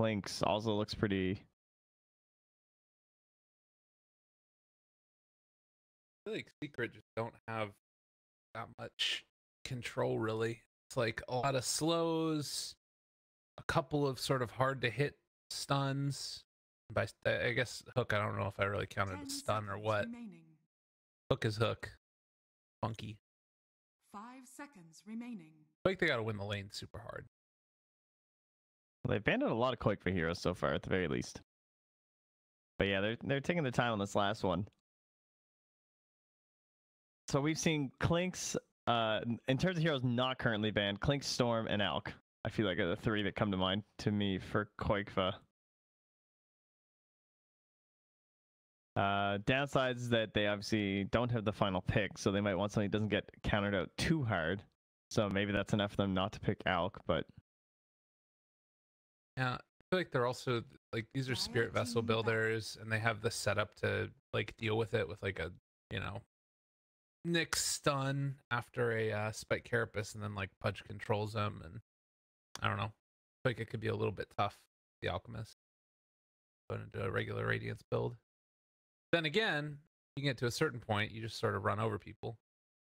Clinks also looks pretty. I feel like Secret just don't have that much control, really. It's like a lot of slows, a couple of sort of hard to hit stuns. By I guess Hook, I don't know if I really counted a stun or what. Remaining. Hook is Hook. Funky. 5 seconds remaining. I think they gotta win the lane super hard. Well, they've banned out a lot of Quake for heroes so far, at the very least. But yeah, they're taking their time on this last one. So we've seen Clinks, in terms of heroes not currently banned, Clinks, Storm, and Alk. I feel like are the three that come to mind to me for Quakefa. Downsides that they obviously don't have the final pick, so they might want something that doesn't get countered out too hard. So maybe that's enough for them not to pick Alk, but... Yeah, I feel like they're also, like, these are Spirit Vessel builders, and they have the setup to, like, deal with it with, like, a, you know, Nyx stun after a Spike Carapace, and then, like, Pudge controls them, and I don't know. I feel like it could be a little bit tough, the Alchemist, going into a regular Radiance build. Then again, you get to a certain point, you just sort of run over people.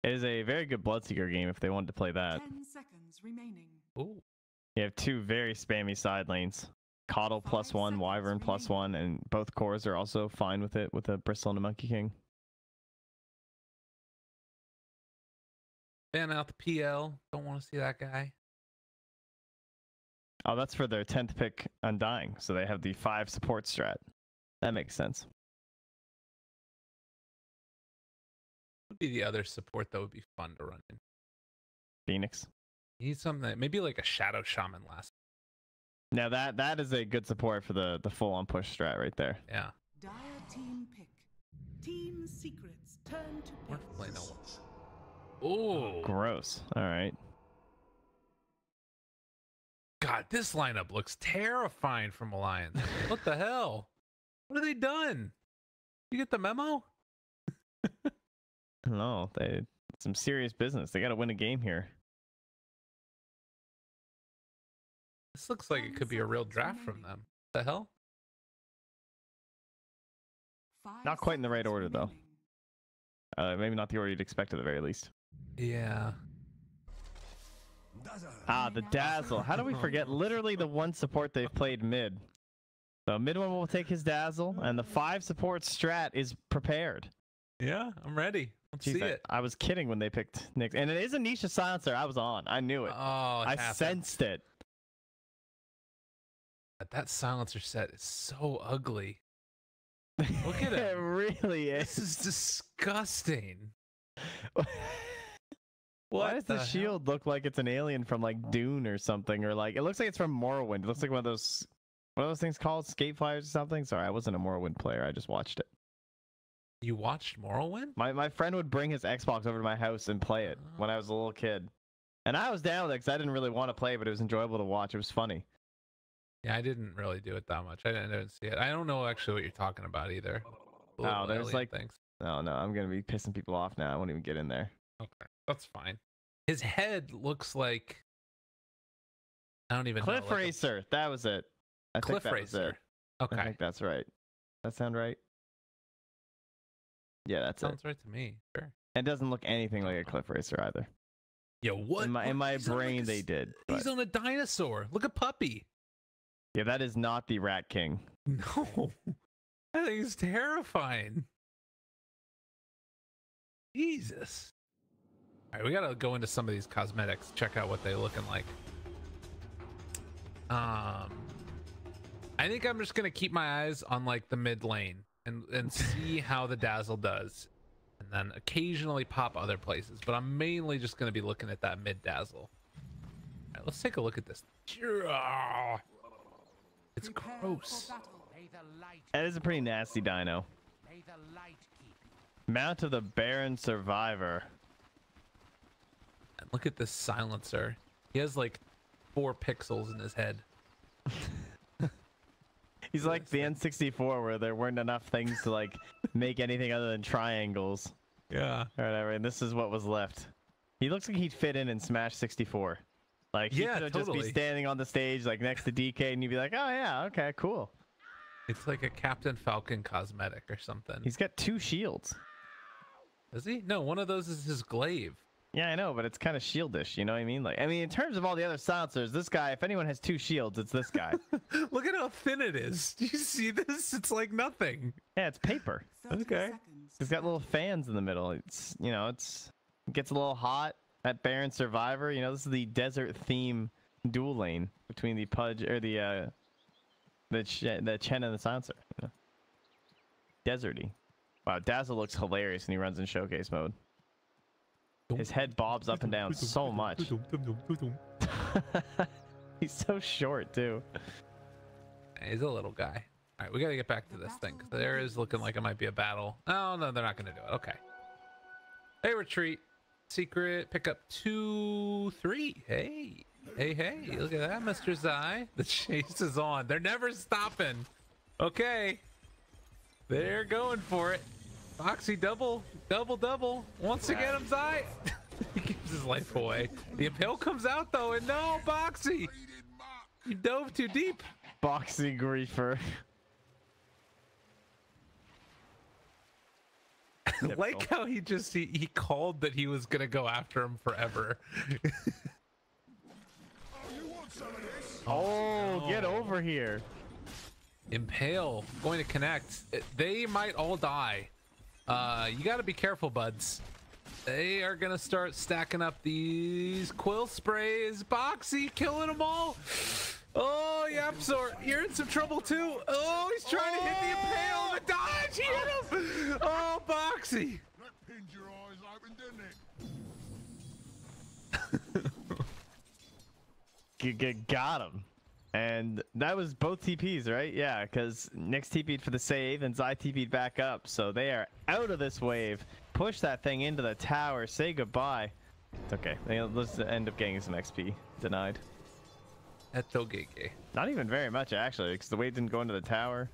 It is a very good Bloodseeker game if they wanted to play that. 10 seconds remaining. Ooh. You have two very spammy side lanes. Coddle +1, Wyvern +1, and both cores are also fine with it with a Bristle and a Monkey King. Ban out the PL. Don't want to see that guy. Oh, that's for their 10th pick Undying, so they have the 5 support strat. That makes sense. Would be the other support that would be fun to run in. Phoenix. You need something that, maybe like a Shadow Shaman last. Now that is a good support for the full on push strat right there. Yeah. Dire team pick. Team secrets turn to Play picks. no one. Oh, Gross. All right. God, this lineup looks terrifying from Alliance. What the hell? What have they done? You get the memo? No, some serious business. They got to win a game here. This looks like it could be a real draft from them. What the hell? Not quite in the right order, though. Maybe not the order you'd expect at the very least. Yeah. Ah, the Dazzle. How do we forget? Literally the one support they've played mid. So mid one will take his Dazzle, and the 5 support strat is prepared. Yeah, I'm ready. Let's see it. I was kidding when they picked Nyx. And it is a Nisha Silencer. I was on. I knew it. Oh, I sensed it. That silencer set is so ugly. Look at it. It really is. This is disgusting. Why does the shield look like it's an alien from like Dune or something? Or like it looks like it's from Morrowind. It looks like one of those things called Skate Flyers or something. Sorry, I wasn't a Morrowind player. I just watched it. You watched Morrowind? My friend would bring his Xbox over to my house and play it when I was a little kid. And I was down with it because I didn't really want to play, but it was enjoyable to watch. It was funny. Yeah, I didn't really do it that much. I didn't see it. I don't know actually what you're talking about either. Oh, there's like things. No, I'm gonna be pissing people off now. I won't even get in there. Okay, that's fine. His head looks like I don't even know. Cliff Racer. That was it. Cliff Racer. Okay. I think that's right. That sound right? Yeah, that's it. Sounds right to me. Sure. It doesn't look anything like a Cliff Racer either. Yeah, what? In my brain, they did. He's on a dinosaur. Look at Puppey. Yeah, that is not the Rat King. No. That thing is terrifying. Jesus. All right, we got to go into some of these cosmetics, check out what they're looking like. I think I'm just going to keep my eyes on like the mid lane and see how the Dazzle does. And then occasionally pop other places, but I'm mainly just going to be looking at that mid Dazzle. All right, let's take a look at this. It's gross. That is a pretty nasty dino. Mount of the Baron Survivor. And look at this silencer. He has like 4 pixels in his head. He's like the N64 where there weren't enough things to like make anything other than triangles. Yeah. Or whatever, and this is what was left. He looks like he'd fit in Smash 64. Like, he Yeah, could just be totally. standing on the stage, like, next to DK, and you'd be like, oh, yeah, okay, cool. It's like a Captain Falcon cosmetic or something. He's got 2 shields. Is he? No, one of those is his glaive. Yeah, I know, but it's kind of shieldish, you know what I mean? Like, I mean, in terms of all the other silencers, this guy, if anyone has 2 shields, it's this guy. Look at how thin it is. Do you see this? It's like nothing. Yeah, it's paper. 30 Okay. seconds. It's got little fans in the middle. It's, you know, it gets a little hot at Baron Survivor. You know, this is the desert theme duel lane between the Pudge or the Chen and the silencer. You know? Deserty. Wow, Dazzle looks hilarious when he runs in showcase mode. His head bobs up and down so much. He's so short too. He's a little guy. All right, we got to get back to this thing. 'Cause there is looking like it might be a battle. Oh, no, they're not going to do it. Okay. Hey, retreat. Secret. Pick up 2, 3. Hey. Hey. Look at that, Mr. Zai. The chase is on. They're never stopping. Okay. They're going for it. Foxy double. Wants to get him, Zai. He gives his life away. The impale comes out, though, and no, Boxy. You dove too deep. Boxy griefer. Like how he called that he was gonna go after him forever. Oh, get over here. Impale going to connect. They might all die. You got to be careful, buds. They are gonna start stacking up these quill sprays. Boxy killing them all. Oh, YapzOr, you're in some trouble too. Oh, he's trying to hit the impale. The dodge, he hit him. Oh, Boxy. That pinned your eyes open, didn't it? Got him. And that was both TPs, right? Yeah, because Nyx TP'd for the save and Zai TP'd back up. So they are out of this wave. Push that thing into the tower. Say goodbye. It's okay. Let's end up getting some XP. Denied. Etogege. Not even very much, actually, because the wave didn't go into the tower.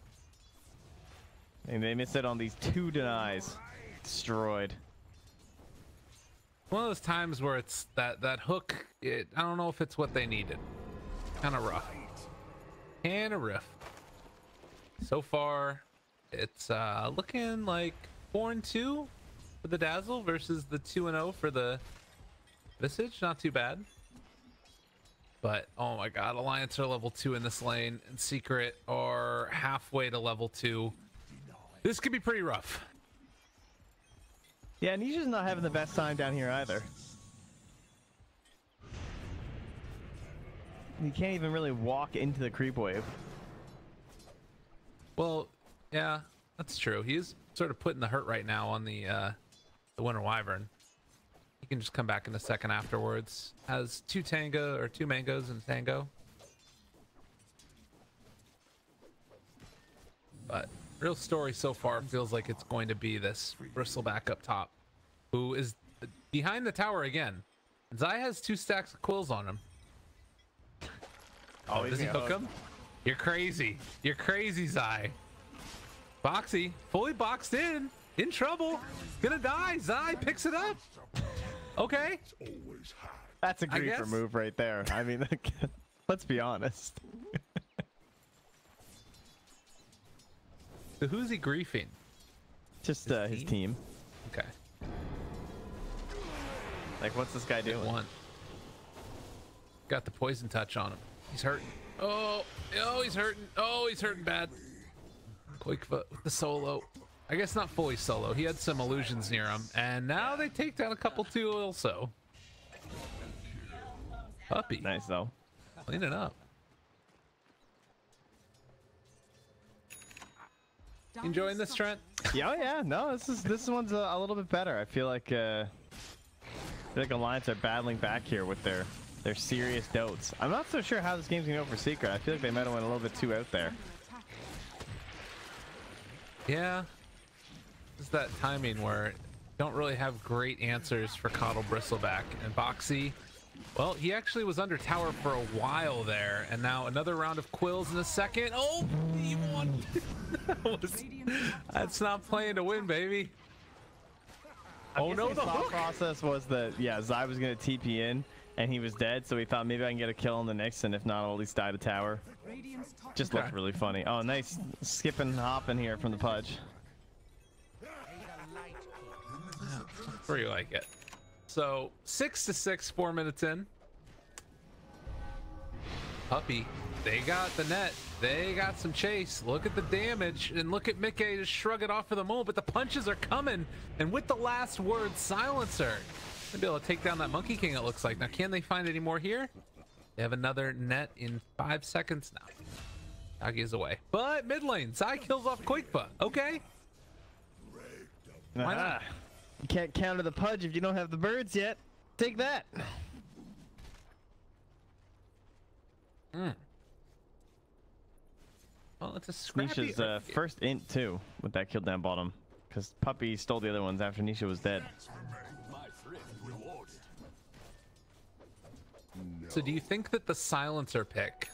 And they missed it on these 2 denies. Destroyed. One of those times where it's that hook. I don't know if it's what they needed. Kind of rough. Kind of rough. So far, it's looking like 4-2 for the Dazzle versus the 2-0 for the Visage. Not too bad. But oh my God, Alliance are level 2 in this lane, and Secret are halfway to level 2. This could be pretty rough. Yeah, Nisha's not having the best time down here either. You can't even really walk into the creep wave. Well, yeah, that's true. He is sort of putting the hurt right now on the Winter Wyvern. He can just come back in a second afterwards. Has 2 mangoes in tango. But real story so far feels like it's going to be this Bristleback up top, who is behind the tower again. Zai has 2 stacks of quills on him. Oh, does he hook him? You're crazy. You're crazy, Zai. Boxy, fully boxed in trouble. Gonna die. Zai picks it up. Okay. That's a griefer move right there. I mean, let's be honest. So who's he griefing? Just his team. Okay. Like, what's this guy doing? One. Got the poison touch on him. He's hurting. Oh, he's hurting. Oh, he's hurting bad. Quickfoot with the solo. I guess not fully solo. He had some illusions near him, and now they take down a couple too also. Puppey. Nice though. Clean it up. Enjoying this, Trent? Yeah, oh yeah. No, this one's a little bit better. I feel like Alliance are battling back here with their serious dotes. I'm not so sure how this game's gonna go for Secret. I feel like they might have went a little bit too out there. Yeah. It's that timing where you don't really have great answers for Coddle Bristleback. And Boxy, well, he actually was under tower for a while there, and now another round of quills in a second. Oh, he won. That's not playing to win, baby. Oh no, the thought hook. process was that, yeah, Zai was gonna TP in, and he was dead, so we thought maybe I can get a kill on the Nyx, and if not, I'll at least die to tower. Radiant's top Just Okay. looked really funny. Oh, nice skipping and hopping here from the Pudge. Where you like it. So 6-6, 4 minutes in. Puppey, they got the net. They got some chase. Look at the damage, and look at Mickey just shrug it off for the moment, but the punches are coming. And with the last word, Silencer. They'll be able to take down that Monkey King, it looks like. Now, can they find any more here? They have another net in 5 seconds now. Doggy is away. But mid lane, Zai kills off Quakepa. Okay. Why not? You can't counter the Pudge if you don't have the birds yet. Take that. Well, it's a scrappy. Nisha's first int too with that kill down bottom, because Puppey stole the other ones after Nisha was dead. So do you think that the Silencer pick,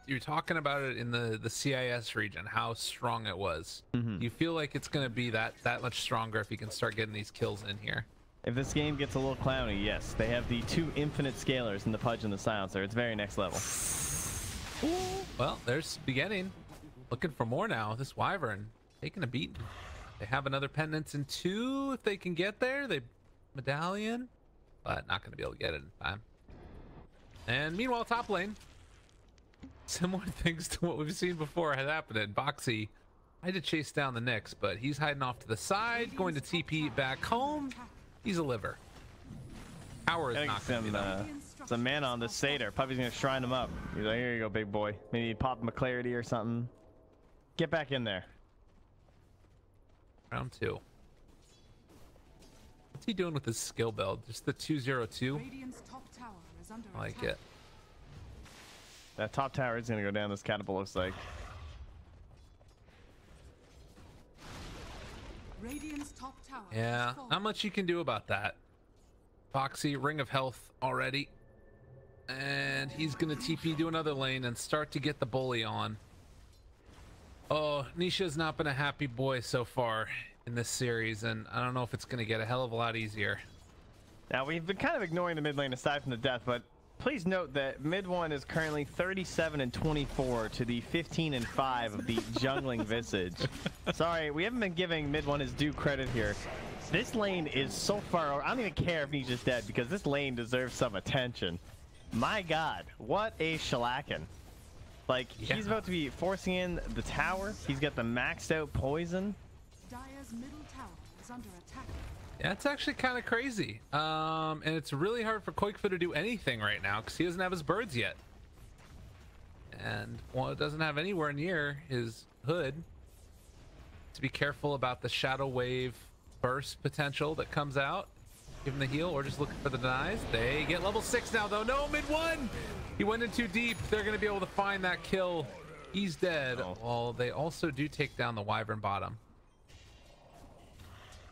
you're talking about it in the CIS region, how strong it was. Do you feel like it's going to be that much stronger if you can start getting these kills in here? If this game gets a little clowny, yes. They have the 2 infinite scalers in the Pudge and the Silencer. It's very next level. Well, there's beginning. Looking for more now. This Wyvern taking a beat. They have another Penance in 2 if they can get there. They Medallion, but not going to be able to get it in time. And meanwhile, top lane, similar things to what we've seen before had happened in Boxy. I had to chase down the Nyx, but he's hiding off to the side, going to TP back home. He's a liver. Power is not going to be though. Some mana on this Satyr. Puppey's gonna shrine him up. He's like, here you go, big boy. Maybe pop him a clarity or something. Get back in there. Round 2. What's he doing with his skill build? Just the 202? Radiant's top tower is under I like attack. it. That top tower is gonna go down. This catapult looks like. Radiant's top tower. Yeah, has fallen. not much you can do about that. Foxy, Ring of Health already. And he's going to TP to another lane and start to get the bully on. Oh, Nisha's not been a happy boy so far in this series, and I don't know if it's going to get a hell of a lot easier. Now, we've been kind of ignoring the mid lane aside from the death, but please note that mid one is currently 37-24 to the 15-5 of the jungling Visage. Sorry, we haven't been giving mid one his due credit here. This lane is so far over. I don't even care if he's just dead, because this lane deserves some attention. My god, what a shellacking. Like, he's about to be forcing in the tower. He's got the maxed out poison. Dire's middle tower is under attack. Yeah, it's actually kind of crazy. And it's really hard for Quakefoot to do anything right now because he doesn't have his birds yet. And, well, it doesn't have anywhere near his hood. To be careful about the Shadow Wave burst potential that comes out. Give him the heal or just looking for the denies. They get level 6 now, though. No, mid one! He went in too deep. They're going to be able to find that kill. He's dead. Oh. Well, they also do take down the Wyvern bottom.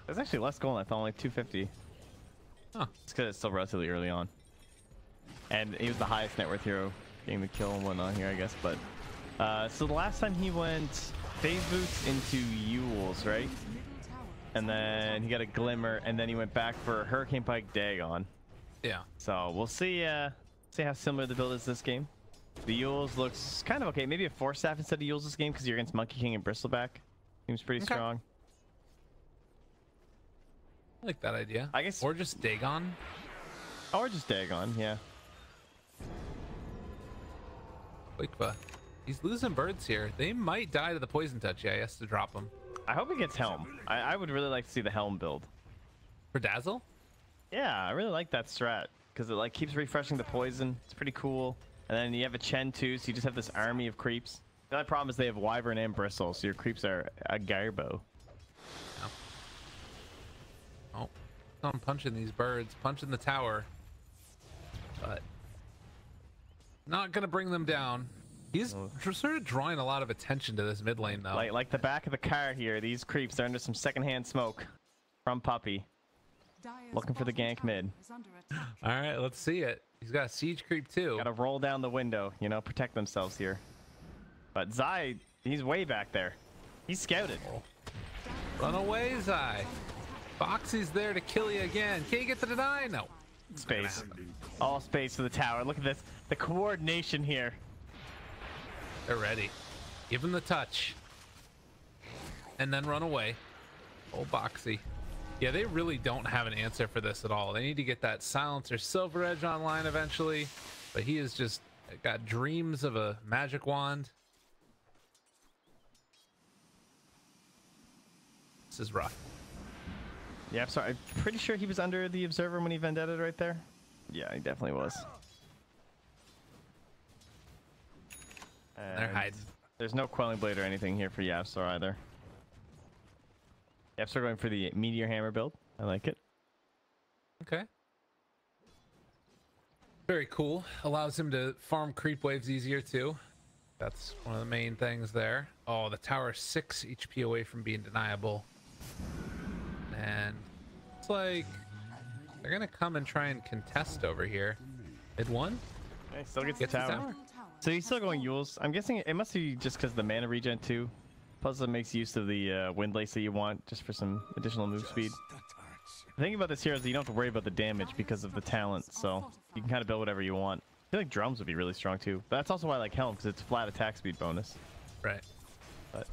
There's actually less gold than I thought, only 250. Huh. It's because it's still relatively early on. And he was the highest net worth hero getting the kill and whatnot here, I guess. But so the last time he went phase boots into Yules, right? Middle tower. And then he got a glimmer, and then he went back for Hurricane Pike Dagon. Yeah. So we'll see see how similar the build is this game. The Yules looks kind of okay. Maybe a 4-staff instead of Yules this game because you're against Monkey King and Bristleback. Seems pretty Okay. strong. I like that idea. I guess- Or just Dagon. Or just Dagon, yeah. Quakefoot. He's losing birds here. They might die to the poison touch. Yeah, he has to drop them. I hope he gets Helm. I would really like to see the Helm build. For Dazzle? Yeah, I really like that strat because it like keeps refreshing the poison. It's pretty cool. And then you have a Chen too, so you just have this army of creeps. The only problem is they have Wyvern and Bristle, so your creeps are a garbo. Oh, I'm punching these birds, punching the tower. But not gonna bring them down. He's sort of drawing a lot of attention to this mid lane though. Like the back of the car here, these creeps are under some secondhand smoke from Puppey. Dire's Looking for the bottom gank tower mid. is under attack. All right, let's see it. He's got a siege creep too. Gotta roll down the window, you know, protect themselves here. But Zai, he's way back there. He's scouted. Run away, Zai. Foxy's there to kill you again. Can you get the deny? No. Space. All space for the tower. Look at this. The coordination here. They're ready. Give him the touch. And then run away. Oh, Boxy. Yeah, they really don't have an answer for this at all. They need to get that Silencer Silver Edge online eventually. But he has just got dreams of a magic wand. This is rough. Yeah, I'm sorry. I'm pretty sure he was under the observer when he vendetted right there. Yeah, he definitely was. They're hiding. There's no Quelling Blade or anything here for YapzOr either. YapzOr going for the Meteor Hammer build. I like it. Okay. Very cool. Allows him to farm creep waves easier too. That's one of the main things there. Oh, the tower is 6 HP away from being deniable. And it's like they're gonna come and try and contest over here. Mid one. Okay, still gets the Gets the tower. tower. So he's still going Yules. I'm guessing it must be just because the mana regen too. Plus it makes use of the wind lace that you want just for some additional move speed. The thing about this hero is that you don't have to worry about the damage because of the talent, so you can kind of build whatever you want. I feel like drums would be really strong too. But that's also why I like Helm, because it's flat attack speed bonus. Right. But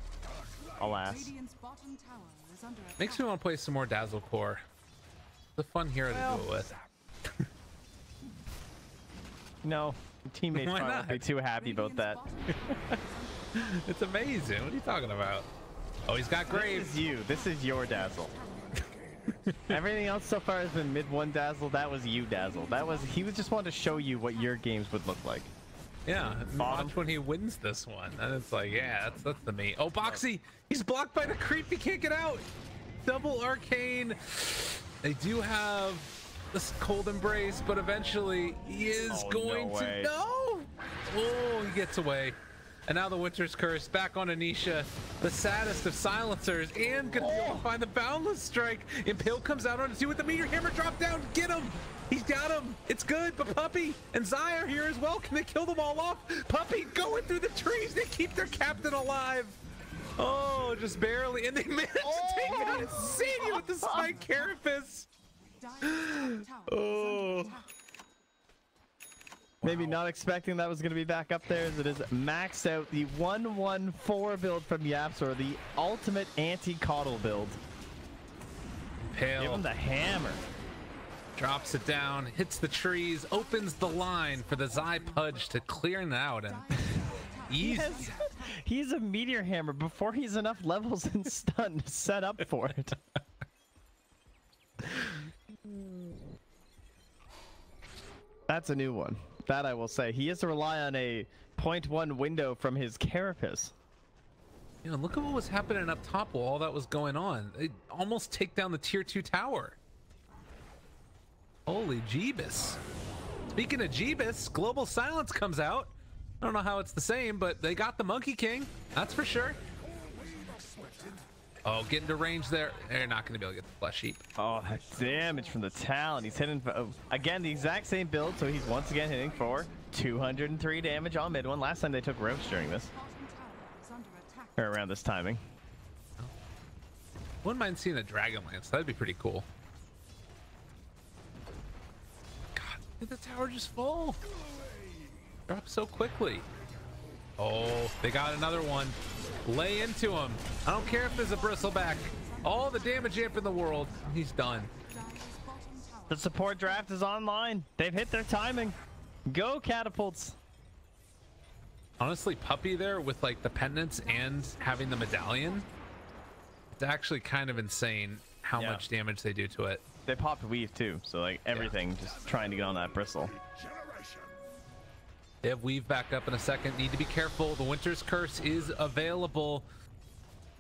alas. Radiant's bottom tower is under Makes me want to play some more Dazzle Core. It's a fun hero to do it with. No, teammates Why probably not? won't be too happy about that. It's amazing. What are you talking about? Oh, he's got Grave. This is you. This is your Dazzle. Everything else so far has been mid one Dazzle. That was you Dazzle. He was just wanting to show you what your games would look like. Yeah, Bottom. watch when he wins this one. And it's like, yeah, that's the main. Oh, Boxy! He's blocked by the creep. He can't get out. Double Arcane. They do have this Cold Embrace, but eventually he is going no to. way. No! Oh, he gets away. And now the Winter's Curse back on Anisha, the saddest of silencers, and gonna be able to find the Boundless Strike. Impale comes out on to see with the Meteor Hammer drop down. Get him! He's got him. It's good, but Puppey and Zai are here as well. Can they kill them all off? Puppey going through the trees. They keep their captain alive. Oh, just barely, and they managed to take it out. Insane with the Spike Carapace. Oh. Maybe not expecting that was going to be back up there as it is maxed out. The 1-1-4 build from YapzOr, the ultimate anti-coddle build. Impale. Give him the hammer. Drops it down, hits the trees, opens the line for the Zai Pudge to clear it out, and easy. Yes. He's a Meteor Hammer before he's enough levels and stun to set up for it. That's a new one. That I will say. He has to rely on a 0.1 window from his Carapace. You know, look at what was happening up top while all that was going on. They almost take down the tier 2 tower. Holy Jeebus. Speaking of Jeebus, Global Silence comes out. I don't know how it's the same, but they got the Monkey King. That's for sure. Oh, getting to range there. They're not going to be able to get the Flesh Heap. Oh, that damage from the talent. He's hitting for, again, the exact same build, so he's once again hitting for 203 damage on mid one. Last time they took Roach during this. Or around this timing. Wouldn't mind seeing a Dragon Lance. That'd be pretty cool. God, did the tower just fall? Drop so quickly. Oh, they got another one. Lay into him. I don't care if there's a bristleback. All the damage amp in the world. He's done. The support draft is online. They've hit their timing. Go catapults. Honestly, Puppey there with like the pendants and having the medallion. It's actually kind of insane how much damage they do to it. They popped weave too, so like everything just trying to get on that bristle. They have Weave back up in a second. Need to be careful. The Winter's Curse is available.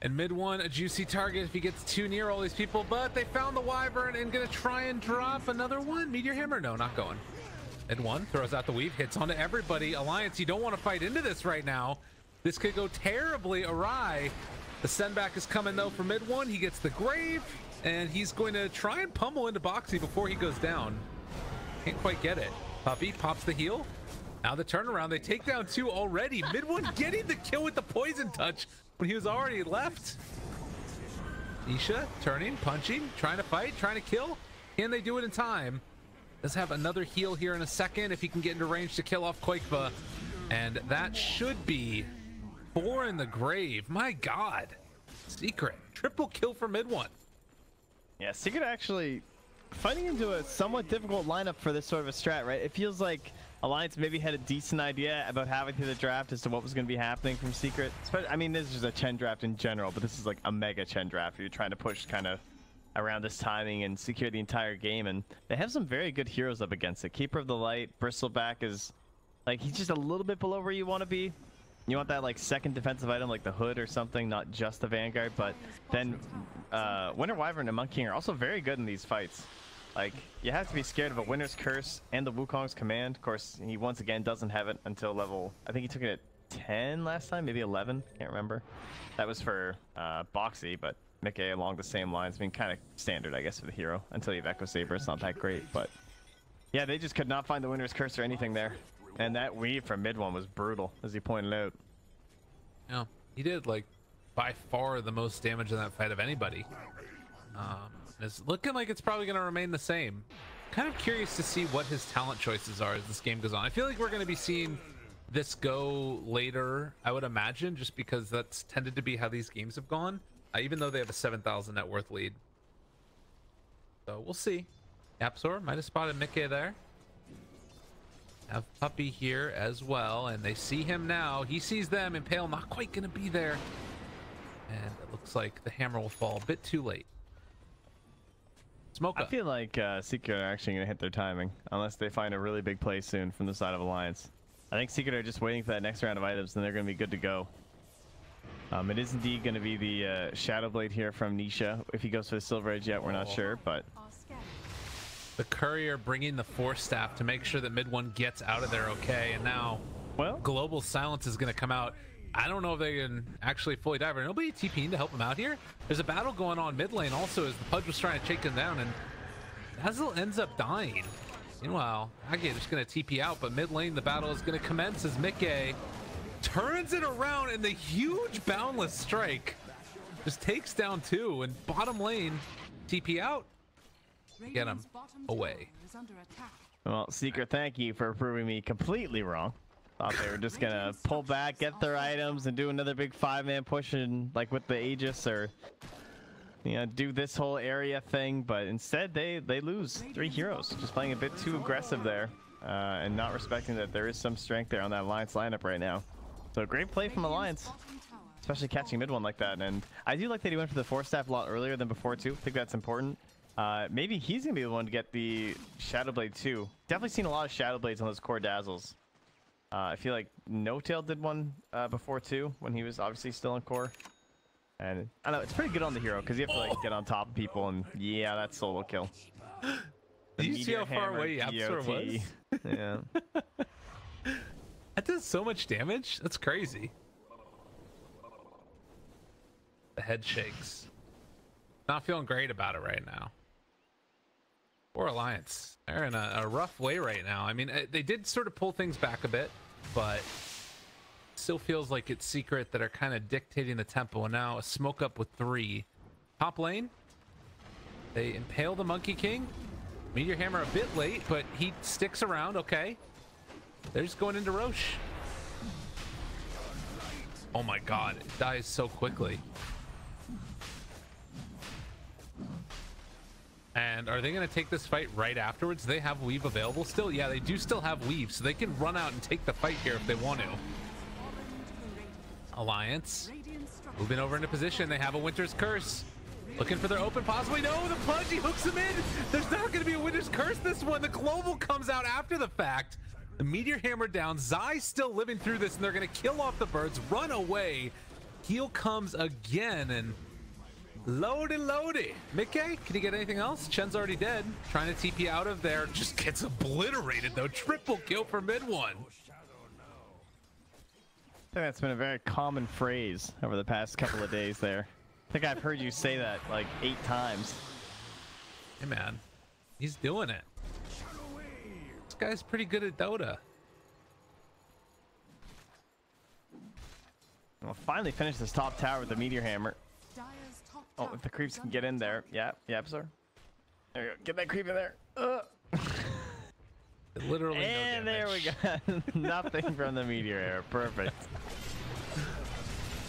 And mid one, a juicy target if he gets too near all these people. But they found the Wyvern and gonna try and drop another one. Meteor Hammer? No, not going. Mid one, throws out the Weave, hits onto everybody. Alliance, you don't want to fight into this right now. This could go terribly awry. The send back is coming though for mid one. He gets the Grave, and he's going to try and pummel into Boxy before he goes down. Can't quite get it. Puppey pops the heal. Now the turnaround, they take down 2 already. Mid one getting the kill with the poison touch when he was already left. Isha turning, punching, trying to fight, trying to kill. Can they do it in time? Does have another heal here in a second if he can get into range to kill off Quakeba. And that should be 4 in the grave. My God. Secret. Triple kill for mid one. Yeah, Secret actually fighting into a somewhat difficult lineup for this sort of a strat, right? It feels like Alliance maybe had a decent idea about having through the draft as to what was going to be happening from Secret. I mean, this is just a Chen draft in general, but this is like a mega Chen draft. You're trying to push kind of around this timing and secure the entire game, and they have some very good heroes up against it. Keeper of the Light, Bristleback is like, he's just a little bit below where you want to be. You want that like second defensive item like the Hood or something, not just the Vanguard. But then Winter Wyvern and Monk King are also very good in these fights. Like, you have to be scared of a Winter's Curse and the Wukong's Command. Of course, he once again doesn't have it until level, I think he took it at 10 last time, maybe 11, can't remember. That was for Boxy, but Mickey along the same lines. I mean, kind of standard, I guess, for the hero. Until you have Echo Saber, it's not that great. But yeah, they just could not find the Winter's Curse or anything there. And that weave from mid one was brutal, as you pointed out. Yeah, he did like by far the most damage in that fight of anybody. It's looking like it's probably going to remain the same. Kind of curious to see what his talent choices are as this game goes on. I feel like we're going to be seeing this go later, I would imagine, just because that's tended to be how these games have gone, even though they have a 7,000 net worth lead. So we'll see. YapzOr might have spotted Mickey there. Have Puppey here as well, and they see him now. He sees them. Impale not quite going to be there. And it looks like the hammer will fall a bit too late. Smoke up. I feel like Secret are actually going to hit their timing, unless they find a really big play soon from the side of Alliance. I think Secret are just waiting for that next round of items, and they're going to be good to go. It is indeed going to be the Shadow Blade here from Nisha. If he goes for the Silver Edge yet, we're not sure, but... The Courier bringing the Force Staff to make sure that mid one gets out of there okay, and now well, Global Silence is going to come out. I don't know if they can actually fully dive. Are nobody TPing to help him out here? There's a battle going on mid lane also as the Pudge was trying to take him down, and Hazel ends up dying. Meanwhile, Age is going to TP out, but mid lane the battle is going to commence as Mickey turns it around, and the huge Boundless Strike just takes down 2, and bottom lane TP out. Get him away. Well, Secret, thank you for proving me completely wrong. Thought they were just gonna pull back, get their items, and do another big 5-man push, and like with the Aegis, or you know, do this whole area thing. But instead, they lose 3 heroes, just playing a bit too aggressive there, and not respecting that there is some strength there on that Alliance lineup right now. So great play from Alliance, especially catching mid one like that. And I do like that he went for the Force Staff a lot earlier than before too. I think that's important. Maybe he's gonna be the one to get the Shadow Blade too. Definitely seen a lot of Shadow Blades on those core dazzles. I feel like No Tail did one before too, when he was obviously still in core. And I don't know, it's pretty good on the hero because you have to like get on top of people, and yeah, that's solo kill. Did you see how far away YapzOr was? Yeah. That does so much damage. That's crazy. The head shakes. Not feeling great about it right now. Or Alliance. They're in a rough way right now. I mean, they did sort of pull things back a bit, but still feels like it's Secret that are kind of dictating the tempo. And now a smoke up with 3. Top lane, they impale the Monkey King. Meteor Hammer a bit late, but he sticks around. Okay. They're just going into Roche. Oh my God, it dies so quickly. And are they going to take this fight right afterwards? They have Weave available still? Yeah, they do still have Weave, so they can run out and take the fight here if they want to. Alliance moving over into position. They have a Winter's Curse. Looking for their open, possibly. No, the Pudge, he hooks him in. There's not going to be a Winter's Curse this one. The Global comes out after the fact. The Meteor Hammer down. Zai's still living through this, and they're going to kill off the birds, run away. Heal comes again, and loady. Mickey, can you get anything else? Chen's already dead. Trying to TP out of there. Just gets obliterated, though. Triple kill for mid one. I think that's been a very common phrase over the past couple of days there. I think I've heard you say that like 8 times. Hey, man. He's doing it. This guy's pretty good at Dota. We'll finally finish this top tower with the Meteor Hammer. Oh, if the creeps can get in there. Yeah, YapzOr. There you go. Get that creep in there. Literally And no there we damage. go. Nothing from the meteor arrow. Perfect.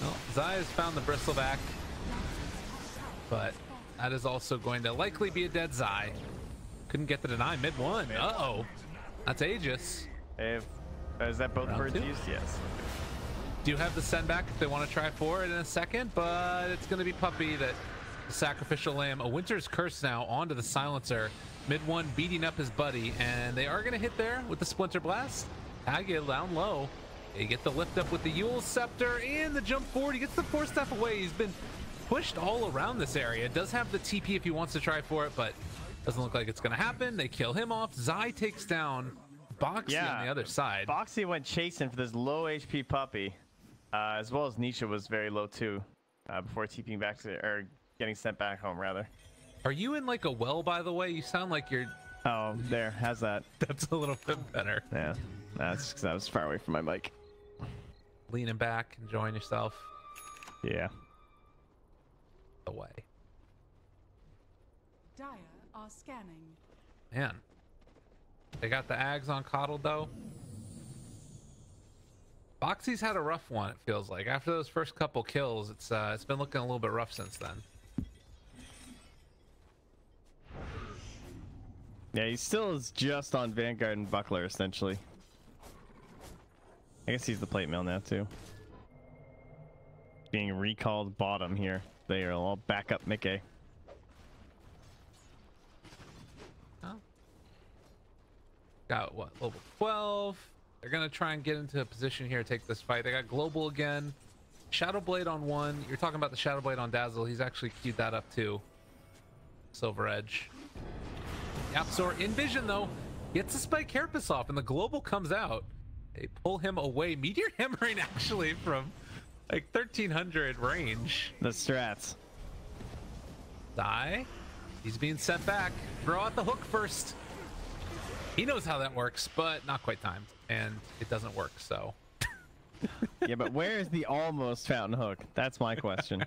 Well, Zai has found the bristleback, but that is also going to likely be a dead Zai. Couldn't get the deny mid one. Uh-oh. That's Aegis. If is that both Round birds two? used? Yes. Do have the send back if they want to try for it in a second, but it's going to be Puppey that the sacrificial lamb. A Winter's Curse now onto the silencer. Mid one beating up his buddy, and they are going to hit there with the Splinter Blast. Agil down low. They get the lift up with the Yule Scepter and the jump forward. He gets the 4-step away. He's been pushed all around this area. Does have the TP if he wants to try for it, but doesn't look like it's going to happen. They kill him off. Zai takes down Boxy on the other side. Boxy went chasing for this low HP Puppey, as well as Nisha was very low too, before TPing back to, or getting sent back home rather. Are you in like a well, by the way? You sound like you're... Oh, there, how's that? That's a little bit better. Yeah, that's because I was far away from my mic. Leaning back, enjoying yourself. Yeah. Away. Dire are scanning. Man. They got the Ags on coddled though. Boxy's had a rough one, it feels like. After those first couple kills, it's been looking a little bit rough since then. Yeah, he still is just on Vanguard and Buckler, essentially. I guess he's the plate mail now, too. Being recalled bottom here. They are all back up Mickey. Oh. Got, what, level 12? They're going to try and get into a position here to take this fight. They got Global again. Shadow Blade on one. You're talking about the Shadow Blade on Dazzle. He's actually queued that up, too. Silver Edge. YapzOr in vision though, gets the Spike Carapace off, and the Global comes out. They pull him away. Meteor hammering actually from like 1300 range. The strats. Die. He's being sent back. Throw out the hook first. He knows how that works, but not quite timed, and it doesn't work. So. Yeah, but where is the almost fountain hook? That's my question.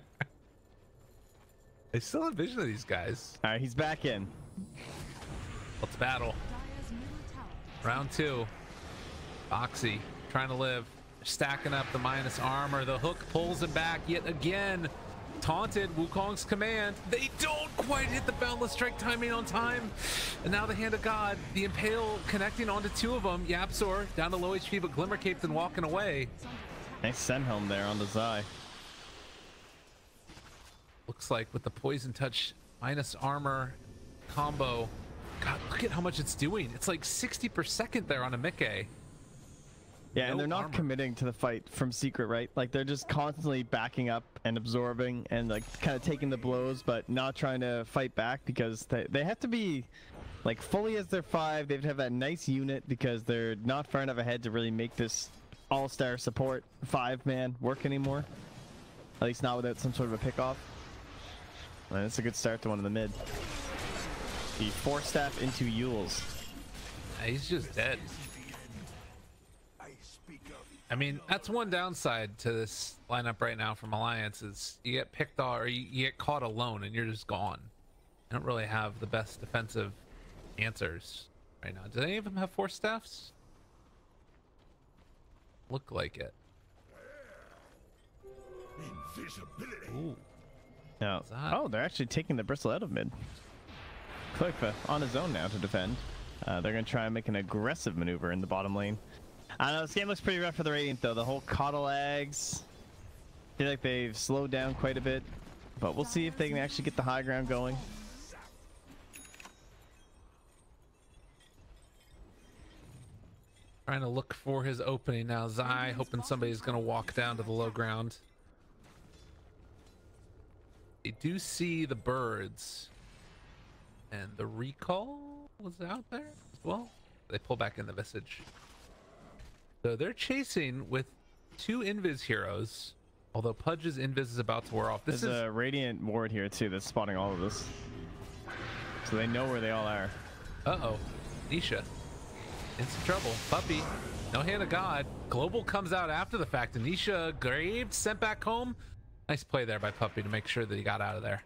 I still have vision of these guys. All right, he's back in. Let's battle. Dire's middle tower. Round two. Boxy trying to live. Stacking up the minus armor. The hook pulls him back yet again. Taunted. Wukong's command. They don't quite hit the boundless strike timing on time. And now the hand of God. The impale connecting onto two of them. YapzOr down to low HP, but Glimmer Caped and walking away. Nice send home there on the Zai. Looks like with the poison touch minus armor combo. God, look at how much it's doing. It's like 60 per second there on a Mickey. Yeah, No and they're not armor. committing to the fight from secret, right? Like they're just constantly backing up and absorbing and like kind of taking the blows, but not trying to fight back because they have to be like fully as their 5. They have to have that nice unit because they're not far enough ahead to really make this all-star support 5-man work anymore. At least not without some sort of a pick off. And it's a good start to one in the mid. The 4-staff into Yules. He's just dead. I mean, that's one downside to this lineup right now from Alliance is you get picked off or you get caught alone and you're just gone. You don't really have the best defensive answers right now. Do any of them have 4 staffs? Look like it. Ooh. No. What's that? Oh, they're actually taking the bristle out of mid. Clickfa on his own now to defend. They're going to try and make an aggressive maneuver in the bottom lane. I don't know, this game looks pretty rough for the Radiant though. The whole Coddle Ags, I feel like they've slowed down quite a bit. But we'll see if they can actually get the high ground going. Trying to look for his opening now. Zai hoping somebody's going to walk down to the low ground. They do see the birds. And the recall was out there as well. They pull back in the Visage. So they're chasing with 2 Invis heroes. Although Pudge's Invis is about to wear off. This There's is a Radiant ward here too that's spotting all of this. So they know where they all are. Uh-oh. Nisha. In some trouble. Puppey. No hand of God. Global comes out after the fact. Anisha graved, sent back home. Nice play there by Puppey to make sure that he got out of there.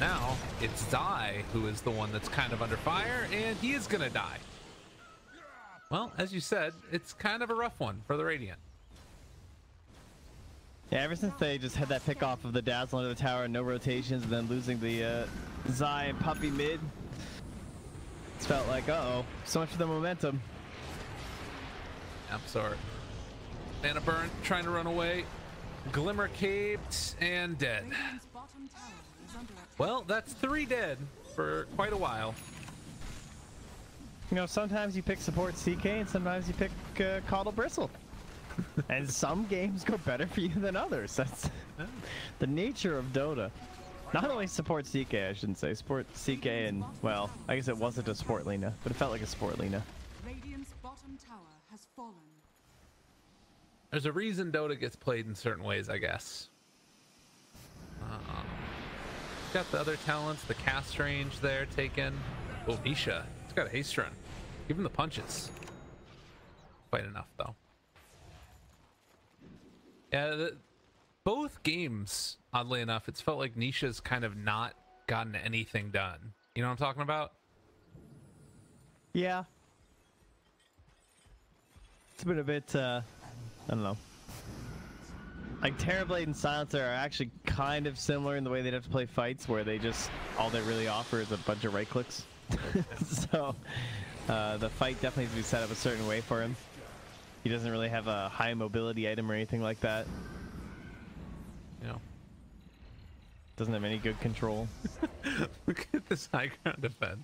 Now it's Zai who is the one that's kind of under fire, and he is gonna die. Well, as you said, it's kind of a rough one for the Radiant. Yeah, ever since they just had that pick off of the Dazzle under the tower, no rotations, and then losing the Zai and Puppey mid, it's felt like, uh-oh, so much for the momentum. YapzOr. Mana burn, trying to run away. Glimmer caved and dead. Well, that's 3 dead for quite a while. You know, sometimes you pick support CK and sometimes you pick Coddle Bristle. And some games go better for you than others. That's the nature of Dota. Not only support CK, I shouldn't say. Support CK and, well, I guess it wasn't a support Lina, but it felt like a support Lina. Radiant's bottom tower has fallen. There's a reason Dota gets played in certain ways, I guess. Got the other talents, the cast range there taken. Oh, Nisha. He's got a haste run. Give him the punches. Quite enough, though. Yeah, both games, oddly enough, it's felt like Nisha's kind of not gotten anything done. You know what I'm talking about? Yeah. It's been a bit, I don't know. Like, Terrorblade and Silencer are actually kind of similar in the way they'd have to play fights, where they just, all they really offer is a bunch of right clicks. So, the fight definitely needs to be set up a certain way for him. He doesn't really have a high mobility item or anything like that. You know. Doesn't have any good control. Look at this high ground defense.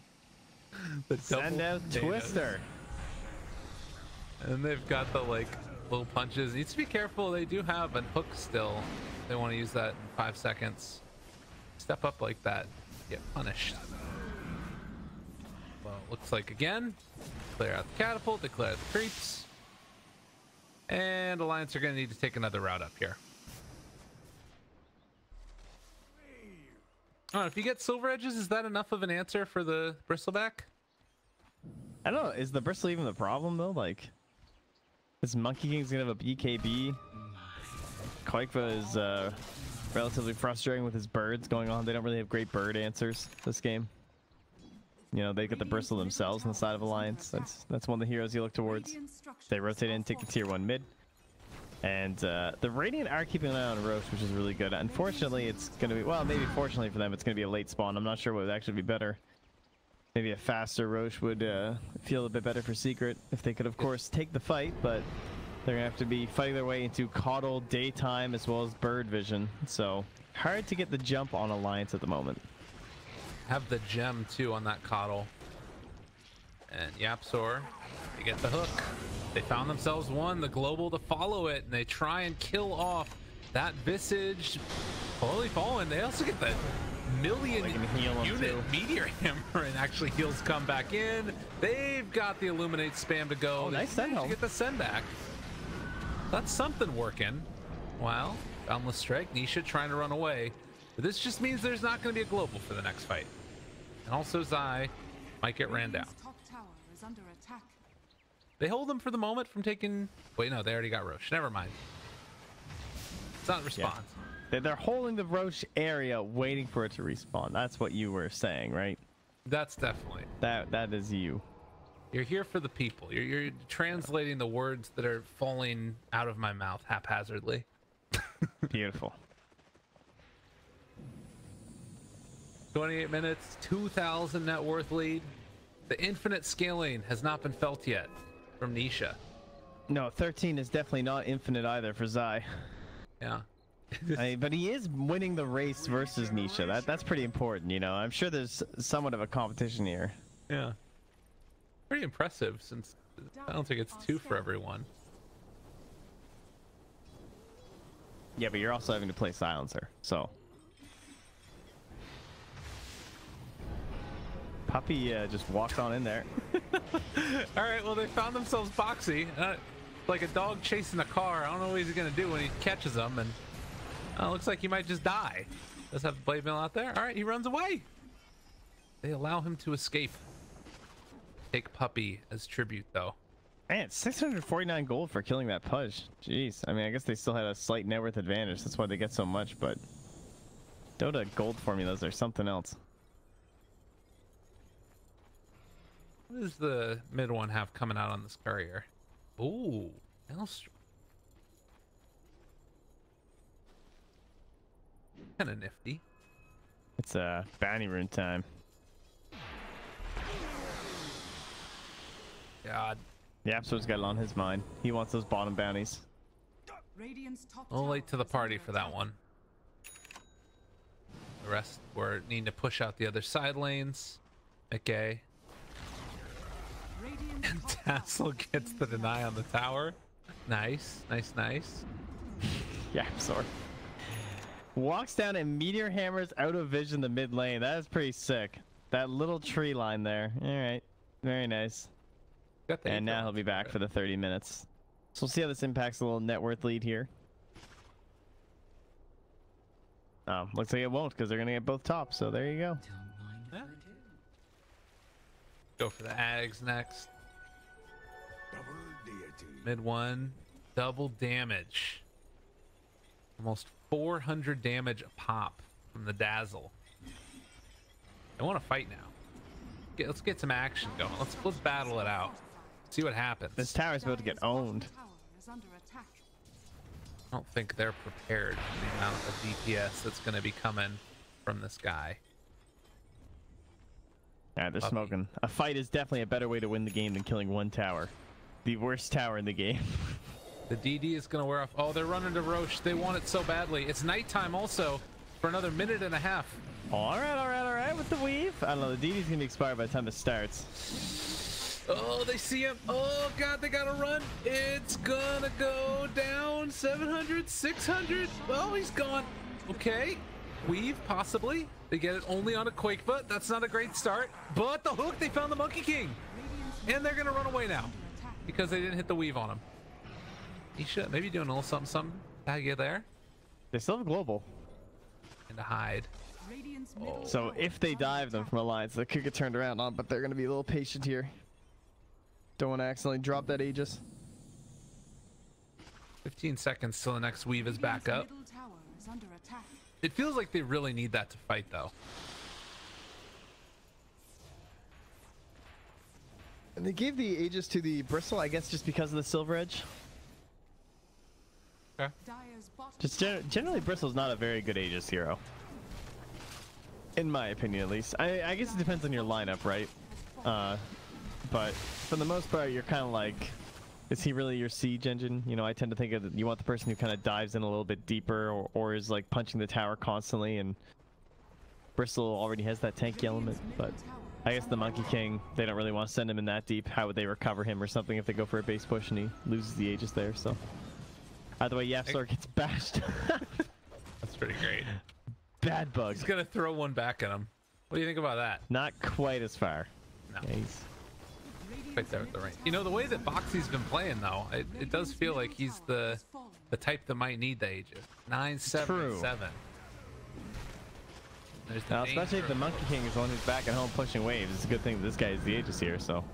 The Send out Twister. And they've got the, like, little punches. Needs to be careful. They do have a hook still. They want to use that in 5 seconds. Step up like that. Get punished. Well, looks like again. Clear out the catapult. They clear out the creeps. And Alliance are going to need to take another route up here. Oh, if you get silver edges, is that enough of an answer for the bristleback? I don't know. Is the bristle even the problem though? Like, this Monkey King's gonna have a BKB. Koikva is relatively frustrating with his birds going on. They don't really have great bird answers this game. You know, they get the bristle themselves on the side of Alliance. That's one of the heroes you look towards. They rotate in, take the tier 1 mid. And the Radiant are keeping an eye on Roche, which is really good. Unfortunately, it's going to be, well, maybe fortunately for them, it's going to be a late spawn. I'm not sure what would actually be better. Maybe a faster Roche would feel a bit better for Secret if they could, of course, take the fight, but they're going to have to be fighting their way into Coddle, Daytime, as well as Bird Vision. So, hard to get the jump on Alliance at the moment. Have the gem, too, on that Coddle. And YapzOr, they get the hook. They found themselves one, the global to follow it, and they try and kill off that Visage. Fully fallen. They also get the million unit meteor hammer, and actually heals come back in. They've got the illuminate spam to go. Oh, nice send home. Get the send back. That's something working. Wow. Boundless strike. Nisha trying to run away. But this just means there's not going to be a global for the next fight. And also Zai might get ran down. Top tower is under attack. They hold them for the moment from taking... Wait, no, they already got Roche. Never mind. It's not respawn. Yeah. They're holding the Roche area, waiting for it to respawn. That's what you were saying, right? That's definitely. That is you. You're here for the people. You're translating the words that are falling out of my mouth haphazardly. Beautiful. 28 minutes, 2,000 net worth lead. The infinite scaling has not been felt yet from Nisha. No, 13 is definitely not infinite either for Zai. Yeah. But he is winning the race versus Nisha. That's pretty important, you know. I'm sure there's somewhat of a competition here. Yeah. Pretty impressive, since I don't think it's 2 for everyone. Yeah, but you're also having to play Silencer, so. Puppey just walked on in there. All right, well, they found themselves boxy. Like a dog chasing a car. I don't know what he's going to do when he catches them, and looks like he might just die. Does have the blade mill out there. All right, he runs away. They allow him to escape. Take Puppey as tribute, though. Man, 649 gold for killing that Pudge. Jeez. I mean, I guess they still had a slight net worth advantage. That's why they get so much, but Dota gold formulas are something else. What does the mid one have coming out on this courier? Ooh, kind of nifty. It's bounty rune time. God. YapzOr's got it on his mind. He wants those bottom bounties. Radiant's top A little late tower to the is party under for that attack. one. The rest were needing to push out the other side lanes. Okay. Radiant's And top tower Tassel is gets the under deny attack. on the tower. Nice, nice, nice. YapzOr walks down and meteor hammers out of vision the mid lane. That is pretty sick. That little tree line there. All right, very nice. Got the And now Aether he'll be on back it. for the 30 minutes. So we'll see how this impacts the little net worth lead here. Oh, looks like it won't because they're gonna get both tops. So there you go. Yeah. Go for the Ags next. Double deity. Mid one, double damage. Almost 400 damage a pop from the Dazzle. I want to fight now. Let's get some action going. Let's battle it out. See what happens. This tower's about to get Dire's bottom owned. tower is under attack. I don't think they're prepared for the amount of DPS that's going to be coming from this guy. Yeah, they're Puppey. smoking. A fight is definitely a better way to win the game than killing one tower. The worst tower in the game. The DD is going to wear off. Oh, they're running to Roche. They want it so badly. It's nighttime also for another minute and a half. All right, with the weave. I don't know, the DD's gonna be expired by the time it starts. Oh, they see him. Oh, God, they got to run. It's going to go down 700, 600. Oh, he's gone. Okay. Weave, possibly. They get it only on a Quake foot. That's not a great start. But the hook, they found the Monkey King. And they're going to run away now because they didn't hit the weave on him. He should maybe doing a little something. Tag you there. They still have global. And to hide. Radiant's middle So tower if they is under dive them attack. from Alliance, they could get turned around on, but they're gonna be a little patient here. Don't want to accidentally drop that Aegis. 15 seconds till the next weave is back up. Radiant's middle tower is under attack. It feels like they really need that to fight, though. And they gave the Aegis to the Bristle, I guess, just because of the Silver Edge. Dire's bottom Just tower generally, is Bristle's not a very good Aegis hero. In my opinion, at least. I guess it depends on your lineup, right? But for the most part, you're kind of like, is he really your siege engine? You know, I tend to think of you want the person who kind of dives in a little bit deeper, or is like punching the tower constantly. And Bristle already has that tanky element, but I guess the Monkey King, they don't really want to send him in that deep. How would they recover him or something if they go for a base push and he loses the Aegis there? So either way, YapzOr gets bashed. That's pretty great. Bad bug. He's gonna throw one back at him. What do you think about that? Not quite as far. No. Yeah, he's Right there at the range. You know, the way that Boxy's been playing, though, it does feel like he's the type that might need the Aegis. 9-7-7. True. There's the now, especially if the danger. Monkey King is the one who's back at home pushing waves. It's a good thing that this guy is the Aegis here, so.